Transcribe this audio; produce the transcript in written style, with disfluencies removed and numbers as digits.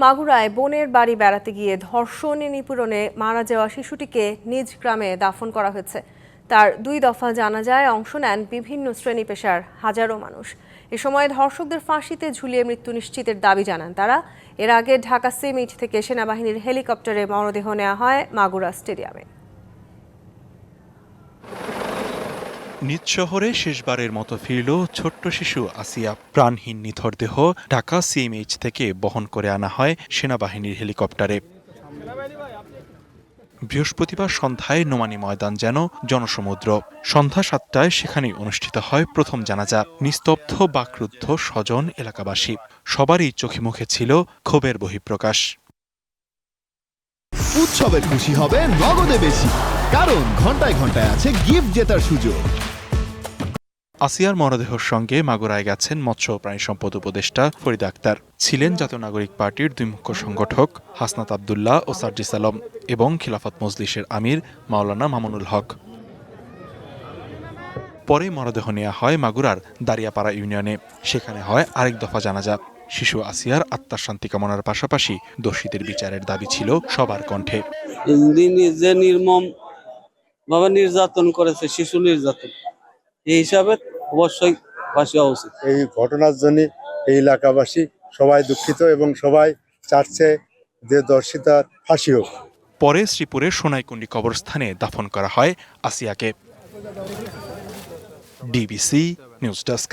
মাগুরায় বোনের বাড়ি বেড়াতে গিয়ে ধর্ষণে নিপীড়নে মারা যাওয়া শিশুটিকে নিজ গ্রামে দাফন করা হয়েছে। তার 2 দফা জানাজায় অংশ নেন বিভিন্ন শ্রেণী পেশার হাজারো মানুষ। এ সময় ধর্ষকদের ফাঁসিতে ঝুলিয়ে মৃত্যু নিশ্চিতের দাবি জানান তারা। এর আগে ঢাকা সিমিট থেকে সেনাবাহিনীর হেলিকপ্টারে মরদেহ নেওয়া হয় মাগুরা স্টেডিয়ামে। নিজ শহরে শেষবারের মতো ফিরল ছোট্ট শিশু আসিয়া। প্রাণহীন নিথর দেহ ঢাকা সিএমএইচ থেকে বহন করে আনা হয় সেনাবাহিনীর হেলিকপ্টারে। বৃহস্পতিবার সন্ধ্যায় নোমানী ময়দান যেন জনসমুদ্র। সন্ধ্যা 7টায় সেখানেই অনুষ্ঠিত হয় প্রথম জানাজা। নিস্তব্ধ বাকরুদ্ধ স্বজন এলাকাবাসী, সবারই চোখে মুখে ছিল ক্ষোভের বহিঃপ্রকাশ। উৎসবে খুশি হবে নগদে বেশি, কারণ ঘন্টায় ঘন্টায় আছে গিফট জেতার সুযোগ। আসিয়ার মরদেহের সঙ্গে মাগুরায় গেছেন মৎস্য ও প্রাণী সম্পদ উপদেষ্টা ফরিদা আক্তার, ছিলেন জাতীয় নাগরিক পার্টির 2 মুখ্য সংগঠক হাসনাত আবদুল্লাহ ও সার্জিস আলম এবং খিলাফত মজলিসের আমির মাওলানা মামুনুল হক। পরে মরদেহ নেওয়া হয় মাগুরার দারিয়াপাড়া ইউনিয়নে। সেখানে হয় আরেক দফা জানাজা। শিশু আসিয়ার আত্মার শান্তি কামনার পাশাপাশি দোষীদের বিচারের দাবি ছিল সবার কণ্ঠে। যে নির্মম ভাবে নির্যাতন করেছে, শিশু নির্যাতন, এই হিসাবে অবশ্যই ফাঁসি হওয়া উচিত। এই ঘটনার জন্য এই এলাকাবাসী সবাই দুঃখিত এবং সবাই চাচ্ছে যে দর্শিতার ফাঁসি হোক। পরে শ্রীপুরের সোনাইকুণ্ডি কবরস্থানে দাফন করা হয় আসিয়াকে। DBC news desk.